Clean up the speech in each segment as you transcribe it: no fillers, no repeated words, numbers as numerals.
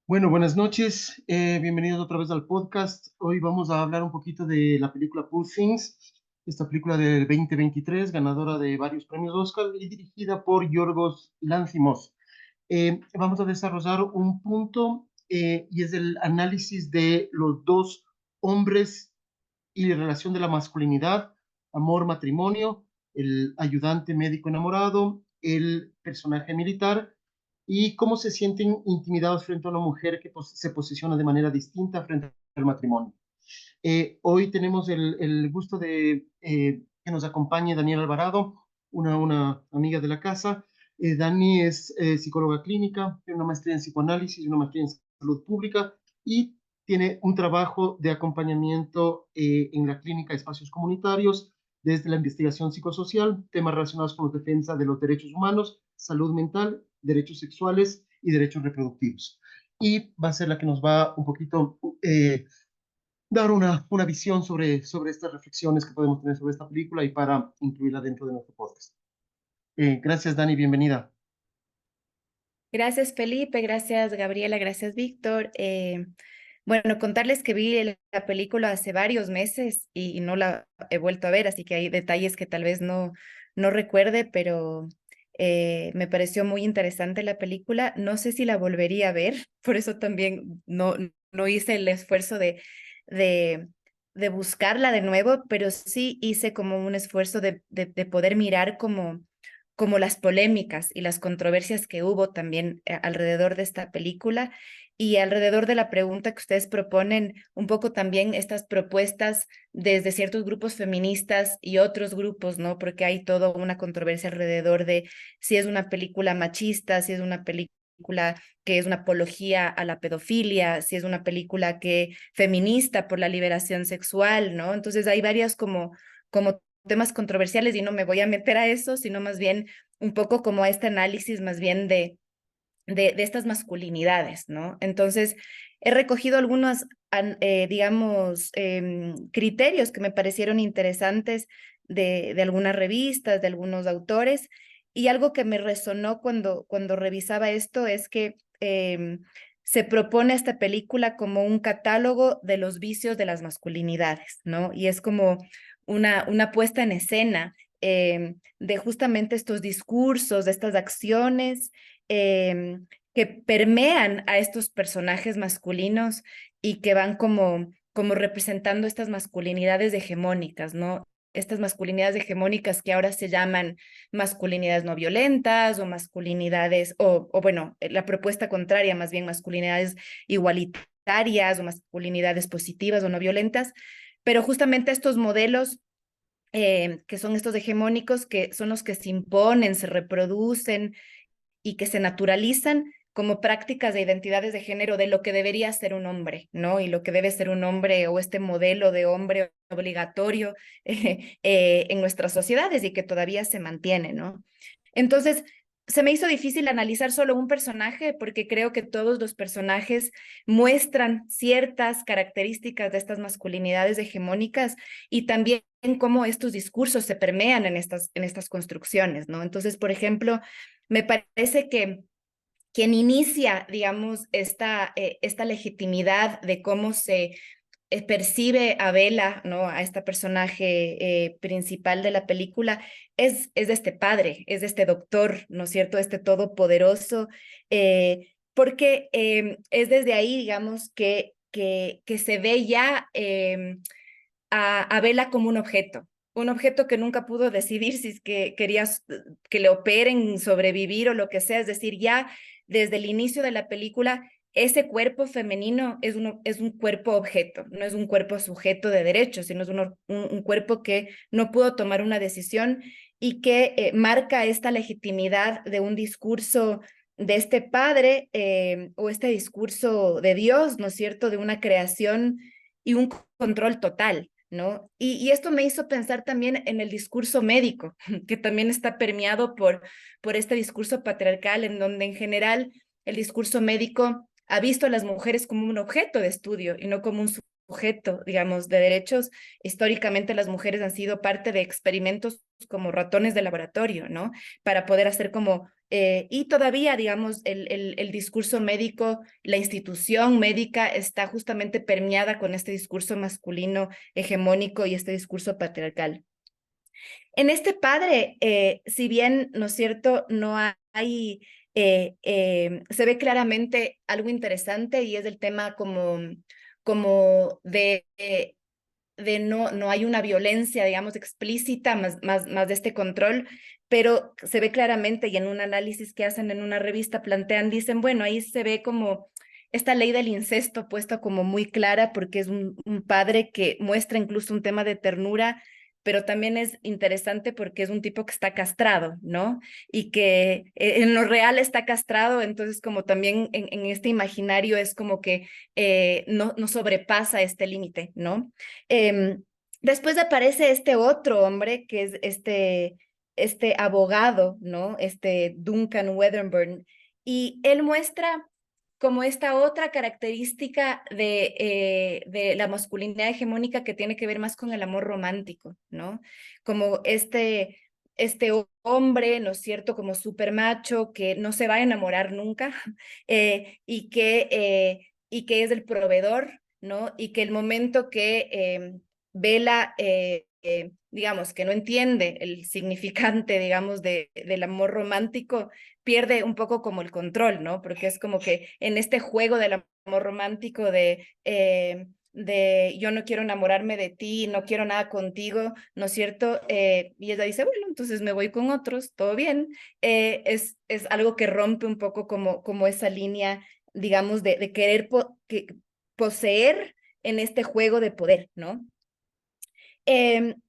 Bueno, buenas noches, bienvenidos otra vez al podcast. Hoy vamos a hablar un poquito de la película Poor Things, esta película del 2023, ganadora de varios premios Oscar y dirigida por Yorgos Lanthimos. Vamos a desarrollar un punto y es el análisis de los dos hombres y la relación de la masculinidad, amor, matrimonio, el ayudante médico enamorado, el personaje militar y cómo se sienten intimidados frente a una mujer que se posiciona de manera distinta frente al matrimonio. Hoy tenemos el gusto de que nos acompañe Daniel Alvarado, una amiga de la casa. Dani es psicóloga clínica, tiene una maestría en psicoanálisis y una maestría en salud pública y tiene un trabajo de acompañamiento en la clínica de espacios comunitarios desde la investigación psicosocial, temas relacionados con la defensa de los derechos humanos, salud mental, derechos sexuales y derechos reproductivos. Y va a ser la que nos va un poquito dar una visión sobre estas reflexiones que podemos tener sobre esta película y para incluirla dentro de nuestro podcast. Gracias, Dani, bienvenida. Gracias, Felipe, gracias, Gabriela, gracias, Víctor. Bueno, contarles que vi la película hace varios meses y no la he vuelto a ver, así que hay detalles que tal vez no recuerde, pero me pareció muy interesante la película. No sé si la volvería a ver, por eso también no hice el esfuerzo de, de buscarla de nuevo, pero sí hice como un esfuerzo de poder mirar como las polémicas y las controversias que hubo también alrededor de esta película y alrededor de la pregunta que ustedes proponen, un poco también estas propuestas desde ciertos grupos feministas y otros grupos, ¿no? Porque hay toda una controversia alrededor de si es una película machista, si es una película que es una apología a la pedofilia, si es una película que feminista por la liberación sexual, ¿no? Entonces hay varias como temas controversiales y no me voy a meter a eso, sino más bien un poco como a este análisis más bien de estas masculinidades, ¿no? Entonces, he recogido algunos, digamos, criterios que me parecieron interesantes de algunas revistas, de algunos autores, y algo que me resonó cuando revisaba esto es que se propone esta película como un catálogo de los vicios de las masculinidades, ¿no? Y es como una puesta en escena de justamente estos discursos, de estas acciones que permean a estos personajes masculinos y que van como representando estas masculinidades hegemónicas, ¿no? Estas masculinidades hegemónicas que ahora se llaman masculinidades no violentas o masculinidades, o bueno, la propuesta contraria, más bien masculinidades igualitarias o masculinidades positivas o no violentas, pero justamente estos modelos que son estos hegemónicos, que son los que se imponen, se reproducen y que se naturalizan como prácticas de identidades de género de lo que debería ser un hombre, ¿no? Y lo que debe ser un hombre o este modelo de hombre obligatorio en nuestras sociedades y que todavía se mantiene, ¿no? Entonces, se me hizo difícil analizar solo un personaje porque creo que todos los personajes muestran ciertas características de estas masculinidades hegemónicas y también cómo estos discursos se permean en estas construcciones, ¿no? Entonces, por ejemplo, me parece que quien inicia, digamos, esta legitimidad de cómo se percibe a Bella, ¿no? A este personaje principal de la película, es de este padre, es de este doctor, ¿no es cierto? Este todopoderoso, porque es desde ahí, digamos, que se ve ya a Bella como un objeto que nunca pudo decidir si es que querías que le operen, sobrevivir o lo que sea, es decir, ya desde el inicio de la película ese cuerpo femenino es un cuerpo objeto, no es un cuerpo sujeto de derechos, sino es un cuerpo que no pudo tomar una decisión y que marca esta legitimidad de un discurso de este padre o este discurso de Dios, ¿no es cierto?, de una creación y un control total, ¿no? Y esto me hizo pensar también en el discurso médico, que también está permeado por este discurso patriarcal, en donde en general el discurso médico ha visto a las mujeres como un objeto de estudio y no como un sujeto, digamos, de derechos. Históricamente las mujeres han sido parte de experimentos como ratones de laboratorio, ¿no? Para poder hacer como Y todavía, digamos, el discurso médico, la institución médica está justamente permeada con este discurso masculino hegemónico y este discurso patriarcal. En este padre, si bien, ¿no es cierto?, no hay, se ve claramente algo interesante y es el tema como de no hay una violencia, digamos, explícita, más de este control, pero se ve claramente y en un análisis que hacen en una revista plantean, dicen, bueno, ahí se ve como esta ley del incesto puesta como muy clara porque es un padre que muestra incluso un tema de ternura, pero también es interesante porque es un tipo que está castrado, ¿no? Y que en lo real está castrado, entonces como también en este imaginario es como que no sobrepasa este límite, ¿no? Eh, Después aparece este otro hombre que es este abogado, ¿no? Este Duncan Wedderburn, y él muestra como esta otra característica de la masculinidad hegemónica que tiene que ver más con el amor romántico, ¿no? Como este hombre, ¿no es cierto?, como súper macho, que no se va a enamorar nunca y que es el proveedor, ¿no? Y que el momento que Vela, digamos, que no entiende el significante, digamos, del amor romántico, pierde un poco como el control, ¿no? Porque es como que en este juego del amor romántico de yo no quiero enamorarme de ti, no quiero nada contigo, ¿no es cierto? Y ella dice, bueno, entonces me voy con otros, todo bien. Es algo que rompe un poco como esa línea, digamos, de querer poseer en este juego de poder, ¿no?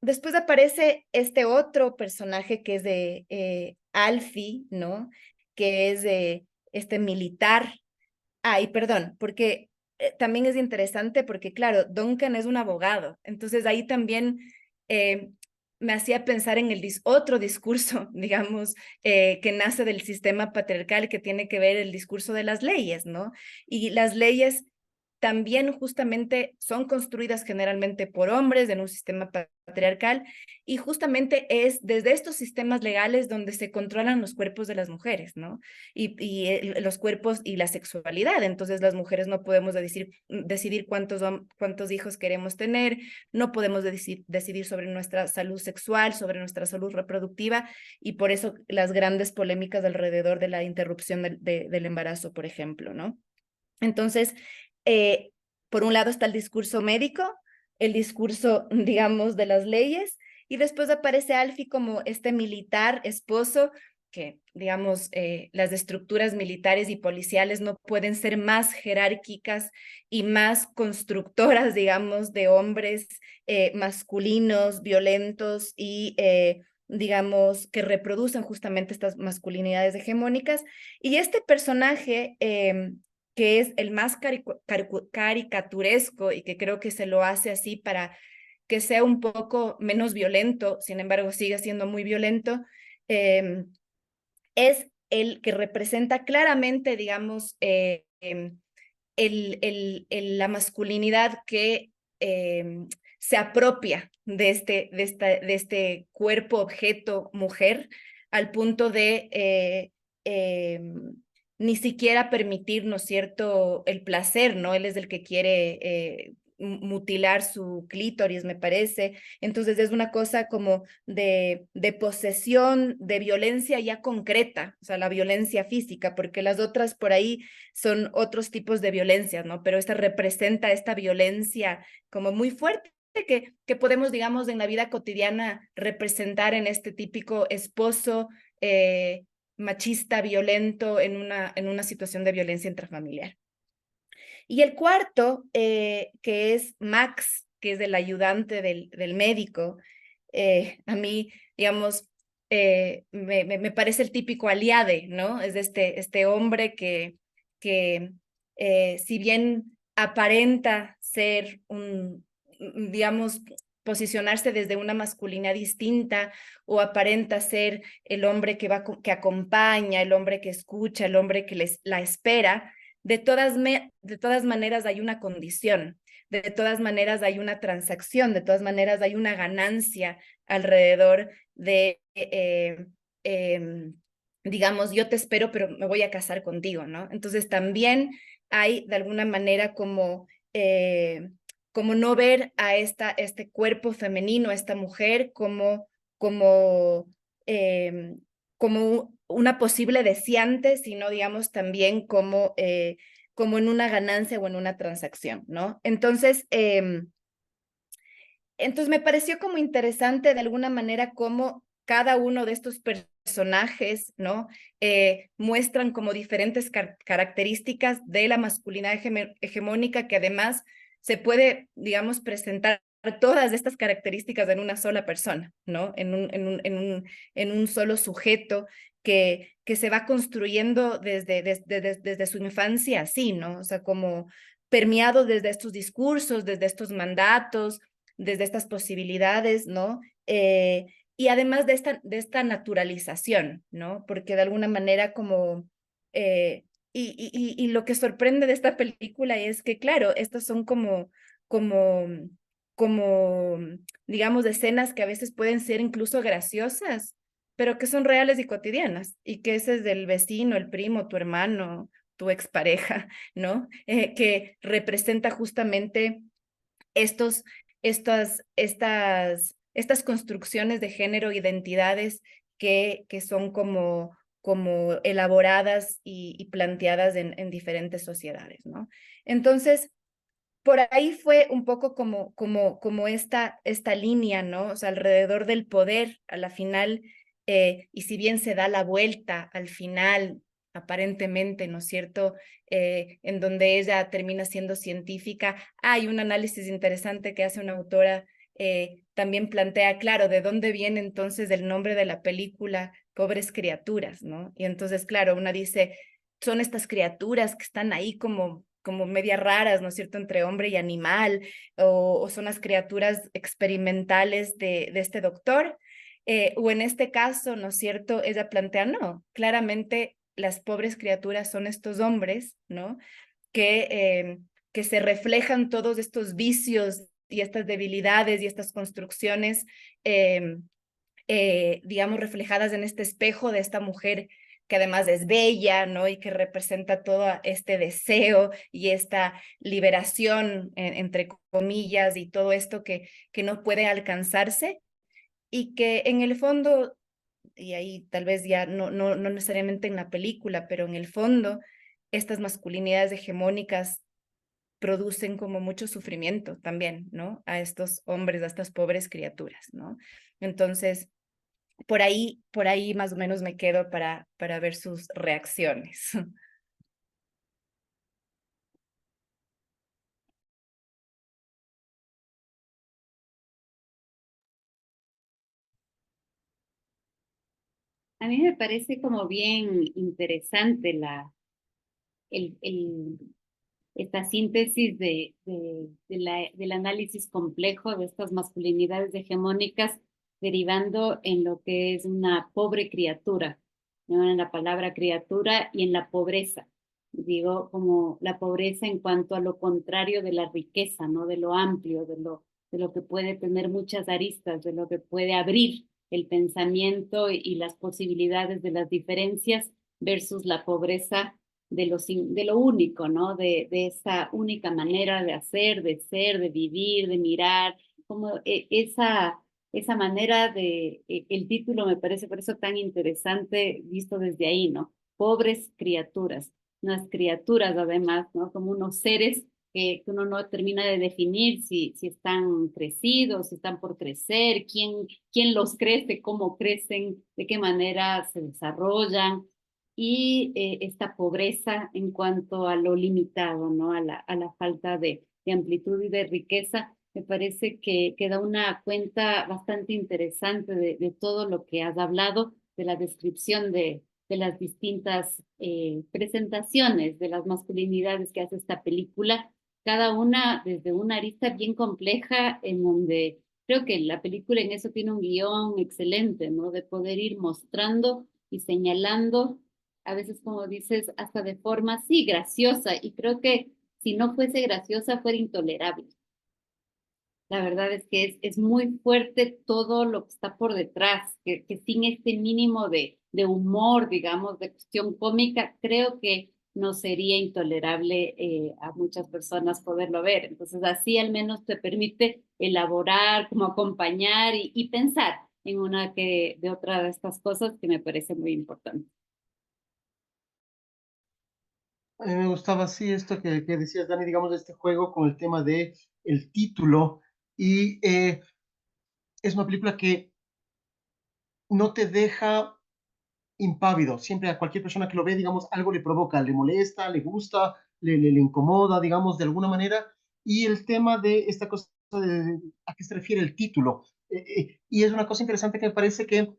Después aparece este otro personaje que es de Alfie, ¿no? Que es de este militar. Ay, perdón, porque también es interesante porque, claro, Duncan es un abogado, entonces ahí también eh, me hacía pensar en el otro discurso, digamos, que nace del sistema patriarcal que tiene que ver el discurso de las leyes, ¿no? Y las leyes también justamente son construidas generalmente por hombres en un sistema patriarcal y justamente es desde estos sistemas legales donde se controlan los cuerpos de las mujeres, ¿no? Y los cuerpos y la sexualidad. Entonces las mujeres no podemos decidir cuántos hijos queremos tener, no podemos decidir sobre nuestra salud sexual, sobre nuestra salud reproductiva y por eso las grandes polémicas alrededor de la interrupción del embarazo, por ejemplo, ¿no? Entonces, eh, por un lado está el discurso médico, el discurso, digamos, de las leyes, y después aparece Alfie como este militar esposo que, digamos, las estructuras militares y policiales no pueden ser más jerárquicas y más constructoras, digamos, de hombres masculinos, violentos y, digamos, que reproducen justamente estas masculinidades hegemónicas. Y este personaje que es el más caricaturesco y que creo que se lo hace así para que sea un poco menos violento, sin embargo sigue siendo muy violento, eh, es el que representa claramente, digamos, la masculinidad que se apropia de este cuerpo, objeto, mujer, al punto de ni siquiera permitir, ¿no es cierto?, el placer, ¿no? Él es el que quiere mutilar su clítoris, me parece. Entonces es una cosa como de posesión, de violencia ya concreta, o sea, la violencia física, porque las otras por ahí son otros tipos de violencias, ¿no? Pero esta representa esta violencia como muy fuerte que podemos, digamos, en la vida cotidiana representar en este típico esposo machista, violento, en una situación de violencia intrafamiliar. Y el cuarto, que es Max, que es el ayudante del médico, a mí, digamos, me parece el típico aliade, ¿no? Es este hombre que si bien aparenta ser digamos, posicionarse desde una masculinidad distinta o aparenta ser el hombre que acompaña, el hombre que escucha, el hombre que la espera, de todas maneras hay una condición, de todas maneras hay una transacción, de todas maneras hay una ganancia alrededor de digamos, yo te espero, pero me voy a casar contigo, ¿no? Entonces también hay de alguna manera como no ver a este cuerpo femenino, a esta mujer, como, eh, como una posible deseante, sino, digamos, también como en una ganancia o en una transacción, ¿no? Entonces me pareció como interesante de alguna manera cómo cada uno de estos personajes, ¿no? Muestran como diferentes características de la masculinidad hegemónica que además se puede, digamos, presentar todas estas características en una sola persona, ¿no? En un solo sujeto que se va construyendo desde su infancia así, ¿no? O sea, como permeado desde estos discursos, desde estos mandatos, desde estas posibilidades, ¿no? Y además de esta naturalización, ¿no? Porque de alguna manera y lo que sorprende de esta película es que, claro, estas son como, como, digamos, escenas que a veces pueden ser incluso graciosas, pero que son reales y cotidianas, y que ese es del vecino, el primo, tu hermano, tu expareja, ¿no? Que representa justamente estos, estas construcciones de género, identidades que son como elaboradas y planteadas en diferentes sociedades, ¿no? Entonces, por ahí fue un poco como esta línea, ¿no? O sea, alrededor del poder, a la final, y si bien se da la vuelta al final, aparentemente, ¿no es cierto? En donde ella termina siendo científica, hay un análisis interesante que hace una autora, también plantea, claro, de dónde viene entonces el nombre de la película, Pobres Criaturas, ¿no? Y entonces, claro, una dice, son estas criaturas que están ahí como medias raras, ¿no es cierto?, entre hombre y animal, o son las criaturas experimentales de este doctor, o en este caso, ¿no es cierto?, ella plantea, no, claramente las pobres criaturas son estos hombres, ¿no?, que, que se reflejan todos estos vicios y estas debilidades y estas construcciones, digamos, reflejadas en este espejo de esta mujer que además es bella, ¿no? Y que representa todo este deseo y esta liberación, entre comillas, y todo esto que no puede alcanzarse y que en el fondo, y ahí tal vez ya no necesariamente en la película, pero en el fondo, estas masculinidades hegemónicas producen como mucho sufrimiento también, ¿no? A estos hombres, a estas pobres criaturas, ¿no? Entonces, por ahí más o menos me quedo para ver sus reacciones. A mí me parece como bien interesante el, el- esta síntesis del análisis complejo de estas masculinidades hegemónicas derivando en lo que es una pobre criatura, ¿no? En la palabra criatura y en la pobreza. Digo, como la pobreza en cuanto a lo contrario de la riqueza, ¿no? De lo amplio, de lo que puede tener muchas aristas, de lo que puede abrir el pensamiento y las posibilidades de las diferencias versus la pobreza de lo único, ¿no? De esa única manera de hacer, de ser, de vivir, de mirar, como esa manera el título me parece por eso tan interesante visto desde ahí, ¿no? Pobres criaturas, unas criaturas además, ¿no? Como unos seres que uno no termina de definir si están crecidos, si están por crecer, quién los crece, cómo crecen, de qué manera se desarrollan y esta pobreza en cuanto a lo limitado, ¿no? A la falta de amplitud y de riqueza, me parece que da una cuenta bastante interesante de todo lo que has hablado, de la descripción de las distintas presentaciones de las masculinidades que hace esta película, cada una desde una arista bien compleja en donde creo que la película en eso tiene un guión excelente, ¿no? De poder ir mostrando y señalando a veces como dices, hasta de forma, sí, graciosa, y creo que si no fuese graciosa fuera intolerable. La verdad es que es muy fuerte todo lo que está por detrás, que sin este mínimo de humor, digamos, de cuestión cómica, creo que nos sería intolerable a muchas personas poderlo ver. Entonces, así al menos te permite elaborar, como acompañar y pensar en una de otra de estas cosas que me parece muy importante. A mí me gustaba así esto que decías, Dani, digamos, de este juego con el tema de el título. Y es una película que no te deja impávido. Siempre a cualquier persona que lo ve, digamos, algo le provoca, le molesta, le gusta, le incomoda, digamos, de alguna manera. Y el tema de esta cosa de a qué se refiere el título. Y es una cosa interesante que me parece que,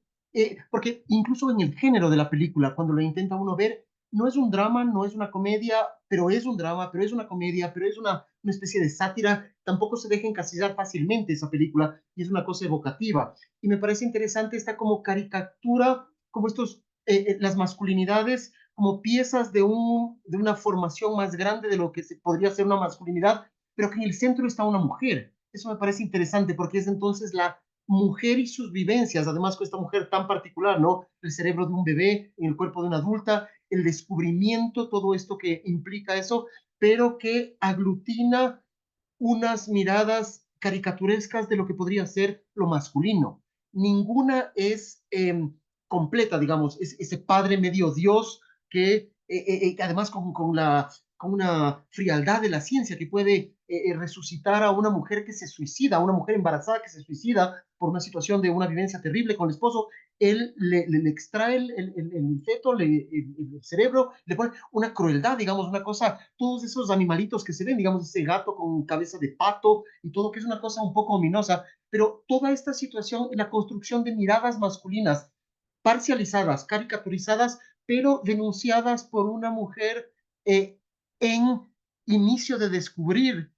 porque incluso en el género de la película, cuando lo intenta uno ver, no es un drama, no es una comedia, pero es un drama, pero es una comedia, pero es una especie de sátira. Tampoco se deja encasillar fácilmente esa película y es una cosa evocativa. Y me parece interesante esta como caricatura, como estos las masculinidades como piezas de una formación más grande de lo que se podría ser una masculinidad, pero que en el centro está una mujer. Eso me parece interesante porque es entonces la mujer y sus vivencias, además con esta mujer tan particular, ¿no? El cerebro de un bebé en el cuerpo de una adulta, el descubrimiento, todo esto que implica eso, pero que aglutina unas miradas caricaturescas de lo que podría ser lo masculino. Ninguna es completa, digamos, es ese padre medio Dios que además con una frialdad de la ciencia que puede resucitar a una mujer que se suicida, a una mujer embarazada que se suicida por una situación de una vivencia terrible con el esposo, él le extrae el feto, el cerebro, le pone una crueldad, digamos, una cosa, todos esos animalitos que se ven, digamos, ese gato con cabeza de pato y todo, que es una cosa un poco ominosa, pero toda esta situación y la construcción de miradas masculinas parcializadas, caricaturizadas, pero denunciadas por una mujer en inicio de descubrir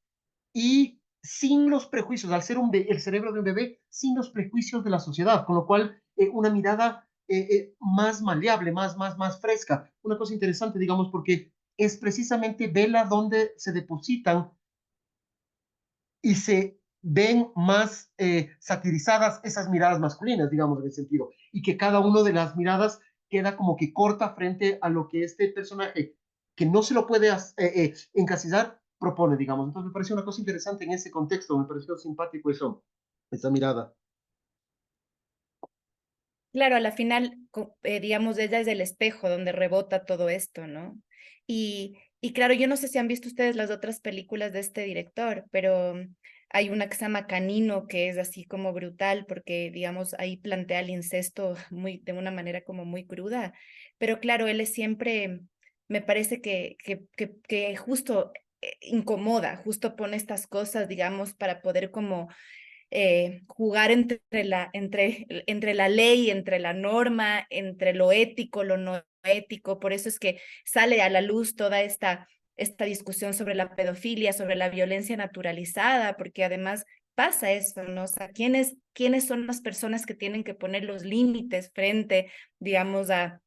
y sin los prejuicios, al ser el cerebro de un bebé, sin los prejuicios de la sociedad, con lo cual una mirada más maleable, más fresca. Una cosa interesante, digamos, porque es precisamente Vela donde se depositan y se ven más satirizadas esas miradas masculinas, digamos, en ese sentido, y que cada una de las miradas queda como que corta frente a lo que este personaje, que no se lo puede encasillar, propone, digamos. Entonces me pareció una cosa interesante en ese contexto, me pareció simpático eso, esa mirada. Claro, a la final, digamos, ella es el espejo donde rebota todo esto, ¿no? Y claro, yo no sé si han visto ustedes las otras películas de este director, pero hay una que se llama Canino, que es así como brutal, porque, digamos, ahí plantea el incesto de una manera como muy cruda. Pero claro, él es siempre, me parece que justo incomoda, justo pone estas cosas, digamos, para poder como jugar entre la ley, entre la norma, entre lo ético, lo no ético. Por eso es que sale a la luz toda esta discusión sobre la pedofilia, sobre la violencia naturalizada, porque además pasa eso, ¿no? O sea, ¿quiénes son las personas que tienen que poner los límites frente, digamos, a,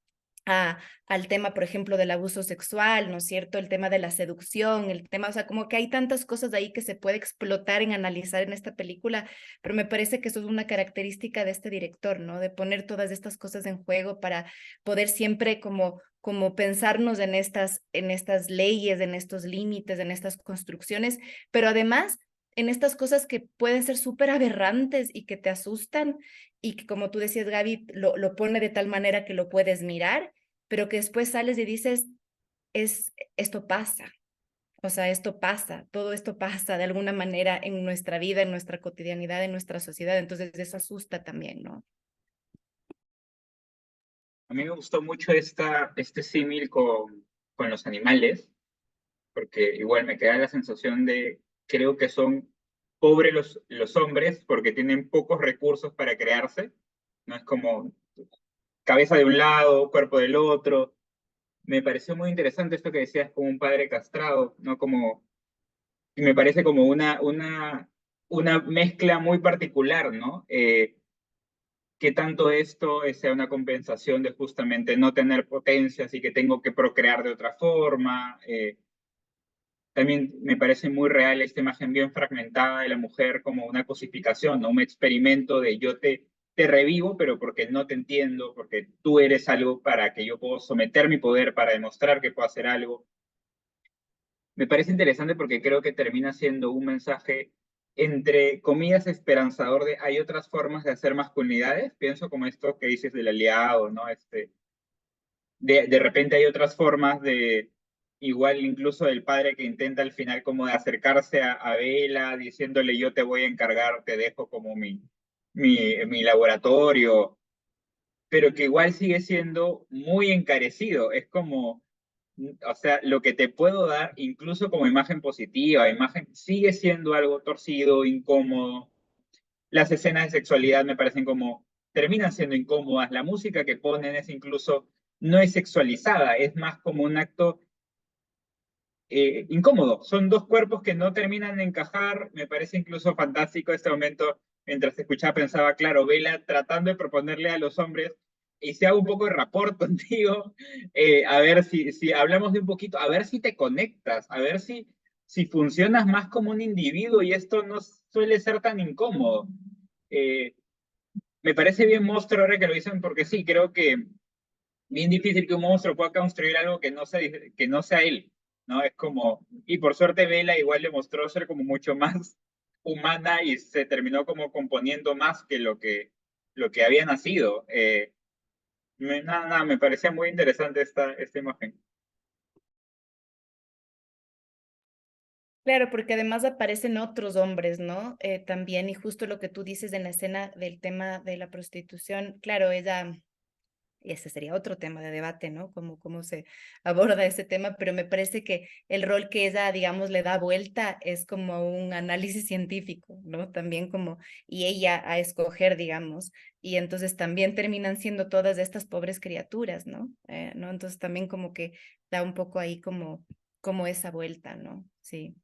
al tema, por ejemplo, del abuso sexual, ¿no es cierto? El tema de la seducción, el tema, o sea, como que hay tantas cosas ahí que se puede explotar en analizar en esta película, pero me parece que eso es una característica de este director, ¿no? De poner todas estas cosas en juego para poder siempre como pensarnos en estas leyes, en estos límites, en estas construcciones, pero además en estas cosas que pueden ser súper aberrantes y que te asustan y que, como tú decías, Gaby, lo pone de tal manera que lo puedes mirar, pero que después sales y dices, esto pasa, o sea, esto pasa, todo esto pasa de alguna manera en nuestra vida, en nuestra cotidianidad, en nuestra sociedad, entonces eso asusta también, ¿no? A mí me gustó mucho este símil con los animales, porque igual me queda la sensación de, creo que son pobres los hombres porque tienen pocos recursos para crearse, no es como cabeza de un lado, cuerpo del otro. Me pareció muy interesante esto que decías como un padre castrado, ¿no? Como, y me parece como una mezcla muy particular, ¿no? Que tanto esto sea una compensación de justamente no tener potencias y que tengo que procrear de otra forma. también me parece muy real esta imagen bien fragmentada de la mujer como una cosificación, ¿no? Un experimento de yo te revivo, pero porque no te entiendo, porque tú eres algo para que yo puedo someter mi poder, para demostrar que puedo hacer algo. Me parece interesante porque creo que termina siendo un mensaje entre comillas esperanzador de hay otras formas de hacer masculinidades. Pienso como esto que dices del aliado, ¿no? De repente hay otras formas de, igual incluso del padre que intenta al final como de acercarse a Bella diciéndole yo te voy a encargar, te dejo como mi laboratorio, pero que igual sigue siendo muy encarecido. Es como, o sea, lo que te puedo dar, incluso como imagen positiva, imagen, sigue siendo algo torcido, incómodo. Las escenas de sexualidad me parecen como, terminan siendo incómodas. La música que ponen es incluso, no es sexualizada, es más como un acto incómodo. Son dos cuerpos que no terminan de encajar. Me parece incluso fantástico este momento. Mientras escuchaba pensaba, claro, Vela tratando de proponerle a los hombres, y si hago un poco de rapport contigo, a ver si hablamos de un poquito, a ver si te conectas, a ver si funcionas más como un individuo y esto no suele ser tan incómodo. Eh, Me parece bien monstruo ahora que lo dicen porque sí, creo que bien difícil que un monstruo pueda construir algo que no sea él, ¿no? Es como, y por suerte Bella igual le mostró ser como mucho más humana y se terminó como componiendo más que lo que había nacido. Nada, me parecía muy interesante esta imagen. Claro, porque además aparecen otros hombres, ¿no? También, y justo lo que tú dices en la escena del tema de la prostitución, claro, ella, y ese sería otro tema de debate, ¿no? Cómo se aborda ese tema, pero me parece que el rol que ella, digamos, le da vuelta es como un análisis científico, ¿no? También como, y ella a escoger, digamos, y entonces también terminan siendo todas estas pobres criaturas, ¿no? ¿No? Entonces también como que da un poco ahí como esa vuelta, ¿no? Sí.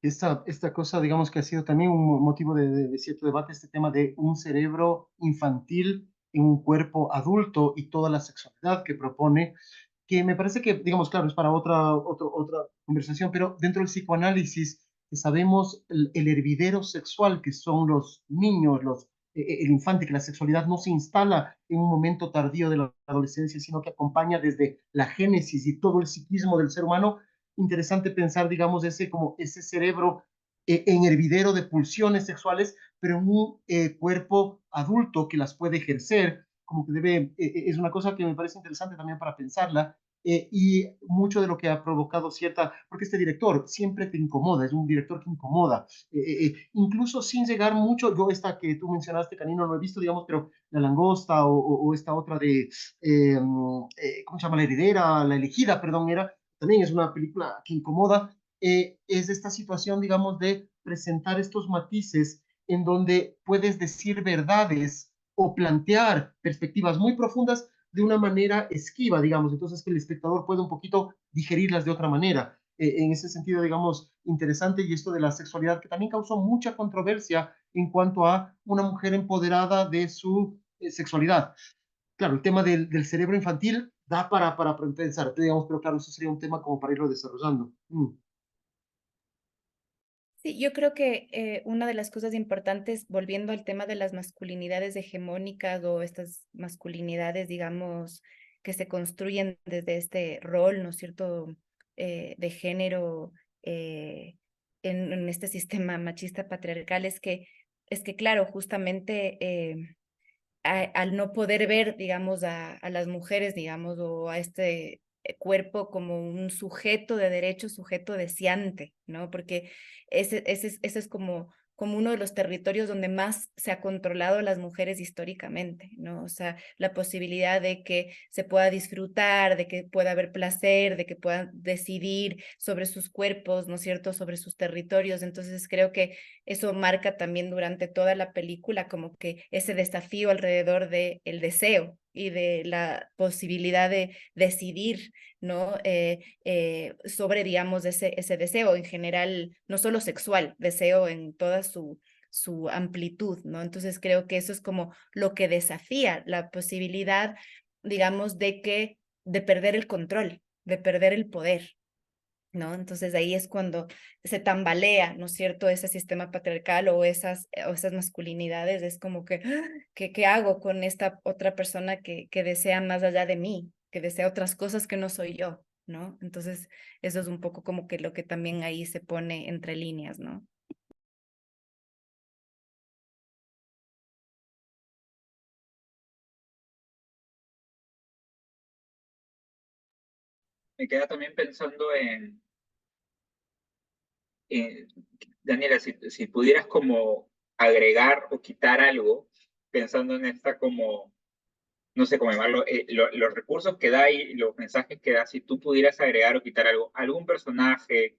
Esta cosa, digamos que ha sido también un motivo de cierto debate, este tema de un cerebro infantil en un cuerpo adulto y toda la sexualidad que propone, que me parece que, digamos, claro, es para otra conversación, pero dentro del psicoanálisis sabemos el hervidero sexual que son los niños, el infante, que la sexualidad no se instala en un momento tardío de la adolescencia, sino que acompaña desde la génesis y todo el psiquismo del ser humano. Interesante pensar, digamos, como ese cerebro en hervidero de pulsiones sexuales, pero en un cuerpo adulto que las puede ejercer, como que es una cosa que me parece interesante también para pensarla, y mucho de lo que ha provocado porque este director siempre te incomoda, es un director que incomoda, incluso sin llegar mucho, yo esta que tú mencionaste, Canino, no he visto, digamos, pero La Langosta o esta otra ¿cómo se llama? La Heredera, La Elegida, perdón, también es una película que incomoda, es esta situación, digamos, de presentar estos matices en donde puedes decir verdades o plantear perspectivas muy profundas de una manera esquiva, digamos, entonces que el espectador pueda un poquito digerirlas de otra manera. En ese sentido, digamos, interesante, y esto de la sexualidad que también causó mucha controversia en cuanto a una mujer empoderada de su sexualidad. Claro, el tema del cerebro infantil da para pensar, digamos, pero claro, eso sería un tema como para irlo desarrollando. Sí, yo creo que una de las cosas importantes, volviendo al tema de las masculinidades hegemónicas o estas masculinidades, digamos, que se construyen desde este rol, ¿no es cierto?, de género en este sistema machista patriarcal, es que claro, justamente al no poder ver, digamos, a las mujeres, digamos, o a este cuerpo como un sujeto de derecho, sujeto deseante, ¿no? Porque ese es como uno de los territorios donde más se ha controlado a las mujeres históricamente, ¿no? O sea, la posibilidad de que se pueda disfrutar, de que pueda haber placer, de que puedan decidir sobre sus cuerpos, ¿no es cierto?, sobre sus territorios. Entonces creo que eso marca también durante toda la película como que ese desafío alrededor del deseo y de la posibilidad de decidir, ¿no? Sobre, digamos, ese deseo en general, no solo sexual, deseo en toda su amplitud, ¿no? Entonces creo que eso es como lo que desafía la posibilidad, digamos, de perder el control, de perder el poder, ¿no? Entonces ahí es cuando se tambalea, ¿no es cierto?, ese sistema patriarcal o esas masculinidades, es como que, ¿qué hago con esta otra persona que desea más allá de mí, que desea otras cosas que no soy yo, ¿no? Entonces eso es un poco como que lo que también ahí se pone entre líneas, ¿no? Me queda también pensando en Daniela, si pudieras como agregar o quitar algo, pensando en esta como, no sé cómo llamarlo, los recursos que da y los mensajes que da, si tú pudieras agregar o quitar algo, algún personaje,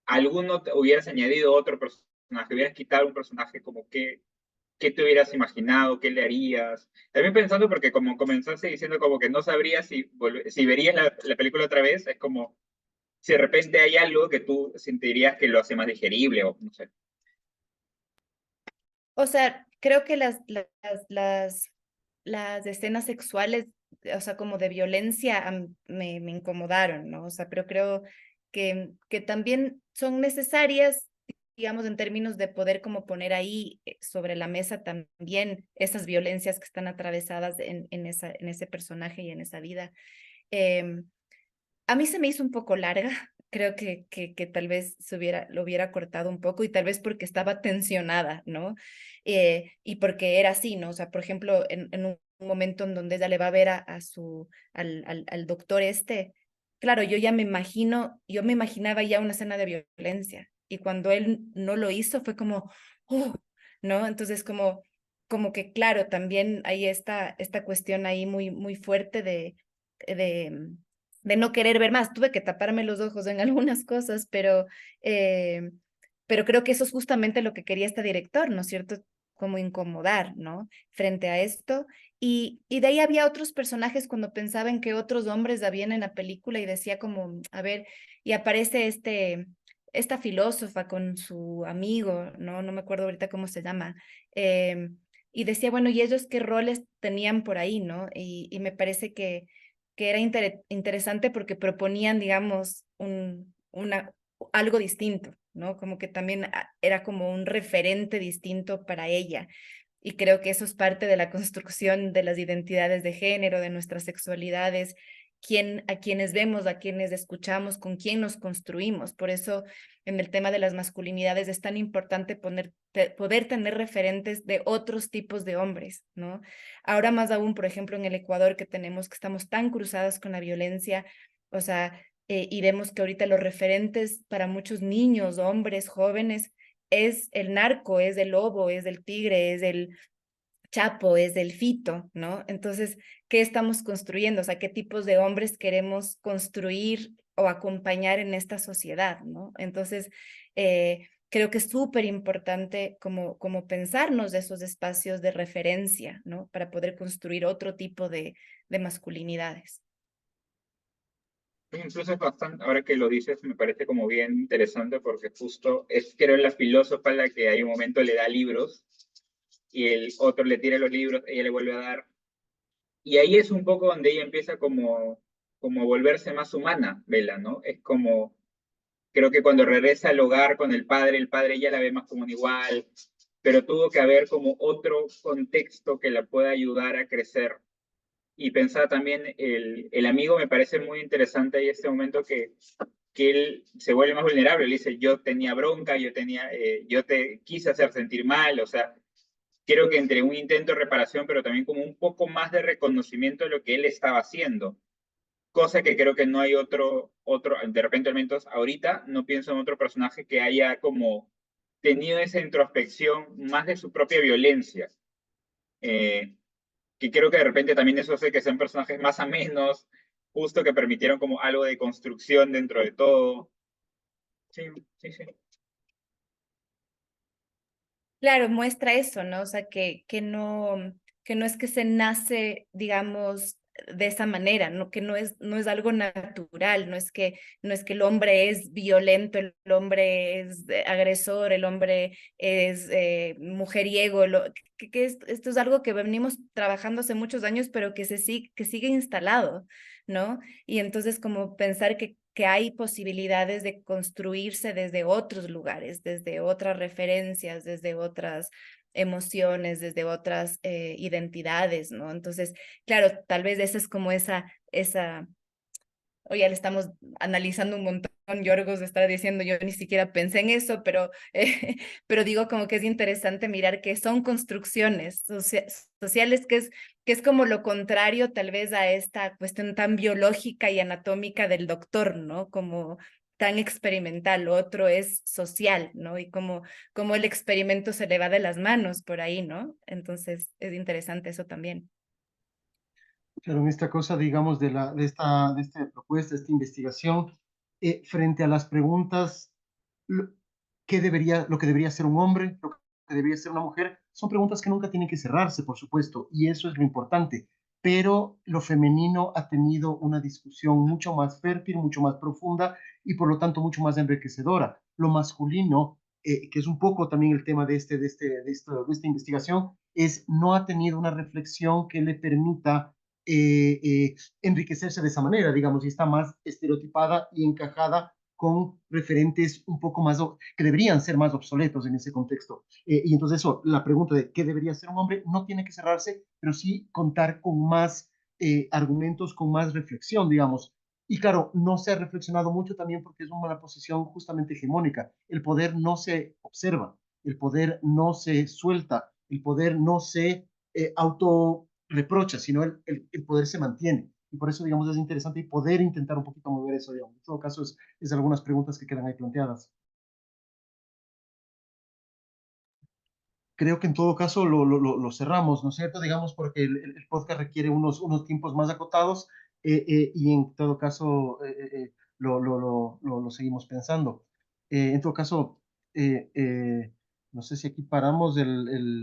alguno hubieras añadido otro personaje, hubieras quitado un personaje, como que, ¿qué te hubieras imaginado? ¿Qué le harías? También pensando, porque como comenzaste diciendo como que no sabrías si verías la película otra vez, es como si de repente hay algo que tú sentirías que lo hace más digerible o no sé. O sea, creo que las escenas sexuales, o sea, como de violencia, me incomodaron, ¿no? O sea, pero creo que también son necesarias, digamos, en términos de poder como poner ahí sobre la mesa también esas violencias que están atravesadas en ese personaje y en esa vida. Em, a mí se me hizo un poco larga, creo que tal vez lo hubiera cortado un poco y tal vez porque estaba tensionada, ¿no? Y porque era así, ¿no? O sea, por ejemplo, en un momento en donde ella le va a ver al doctor este, claro, yo me imaginaba ya una escena de violencia y cuando él no lo hizo fue como, oh, ¿no? Entonces como que claro, también hay esta cuestión ahí muy fuerte de de no querer ver más. Tuve que taparme los ojos en algunas cosas, eh, pero creo que eso es justamente lo que quería este director, ¿no es cierto? Como incomodar, ¿no? Frente a esto. Y de ahí había otros personajes cuando pensaba en que otros hombres habían en la película y decía como, a ver, y aparece esta filósofa con su amigo, ¿no? No me acuerdo ahorita cómo se llama. Y decía, bueno, ¿y ellos qué roles tenían por ahí, no? Y me parece que era interesante porque proponían, digamos, algo distinto, ¿no? Como que también era como un referente distinto para ella. Y creo que eso es parte de la construcción de las identidades de género, de nuestras sexualidades, a quienes vemos, a quienes escuchamos, con quién nos construimos. Por eso en el tema de las masculinidades es tan importante poder tener referentes de otros tipos de hombres, ¿no? Ahora más aún, por ejemplo, en el Ecuador que estamos tan cruzadas con la violencia, o sea, y vemos que ahorita los referentes para muchos niños, hombres, jóvenes, es el narco, es el lobo, es el tigre, es el Chapo, es del Fito, ¿no? Entonces, ¿qué estamos construyendo? O sea, ¿qué tipos de hombres queremos construir o acompañar en esta sociedad, ¿no? Entonces, creo que es súper importante como pensarnos de esos espacios de referencia, ¿no? Para poder construir otro tipo de masculinidades. Incluso es bastante, ahora que lo dices, me parece como bien interesante porque justo es, creo, la filósofa la que hay un momento le da libros y el otro le tira los libros, ella le vuelve a dar. Y ahí es un poco donde ella empieza como a volverse más humana, Vela, ¿no? Es como, creo que cuando regresa al hogar con el padre ya la ve más como un igual, pero tuvo que haber como otro contexto que la pueda ayudar a crecer. Y pensaba también, el amigo me parece muy interesante ahí este momento que él se vuelve más vulnerable. Le dice, yo tenía bronca, yo te quise hacer sentir mal, o sea, creo que entre un intento de reparación, pero también como un poco más de reconocimiento de lo que él estaba haciendo. Cosa que creo que no hay de repente al menos ahorita, no pienso en otro personaje que haya como tenido esa introspección más de su propia violencia. Que creo que de repente también eso hace que sean personajes más amenos, justo que permitieron como algo de construcción dentro de todo. Sí, sí, sí. Claro, muestra eso, ¿no? O sea, que no es que se nace, digamos, de esa manera, ¿no? Que no es algo natural, no es que el hombre es violento, el hombre es agresor, el hombre es mujeriego, esto es algo que venimos trabajando hace muchos años, pero que sigue instalado, ¿no? Y entonces como pensar que que hay posibilidades de construirse desde otros lugares, desde otras referencias, desde otras emociones, desde otras identidades, ¿no? Entonces, claro, tal vez esa es como hoy ya le estamos analizando un montón. Yorgos está diciendo, yo ni siquiera pensé en eso, pero digo como que es interesante mirar que son construcciones sociales, que es como lo contrario tal vez a esta cuestión tan biológica y anatómica del doctor, ¿no? Como tan experimental, lo otro es social, ¿no? Y como el experimento se le va de las manos por ahí, ¿no? Entonces es interesante eso también. Pero en esta cosa, digamos, de esta propuesta, esta investigación, frente a las preguntas, lo, lo que debería ser un hombre, lo que debería ser una mujer, son preguntas que nunca tienen que cerrarse, por supuesto, y eso es lo importante. Pero lo femenino ha tenido una discusión mucho más fértil, mucho más profunda y por lo tanto mucho más enriquecedora. Lo masculino, que es un poco también el tema de esta investigación, no ha tenido una reflexión que le permita enriquecerse de esa manera, digamos, y está más estereotipada y encajada con referentes un poco más, que deberían ser más obsoletos en ese contexto. Y entonces eso, la pregunta de qué debería ser un hombre no tiene que cerrarse, pero sí contar con más argumentos, con más reflexión, digamos. Y claro, no se ha reflexionado mucho también porque es una posición justamente hegemónica. El poder no se observa, el poder no se suelta, el poder no se auto reprocha, sino el poder se mantiene. Y por eso, digamos, es interesante y poder intentar un poquito mover eso, digamos. En todo caso, es algunas preguntas que quedan ahí planteadas. Creo que en todo caso lo cerramos, ¿no es cierto? Digamos, porque el podcast requiere unos tiempos más acotados y en todo caso lo seguimos pensando. En todo caso, no sé si aquí paramos el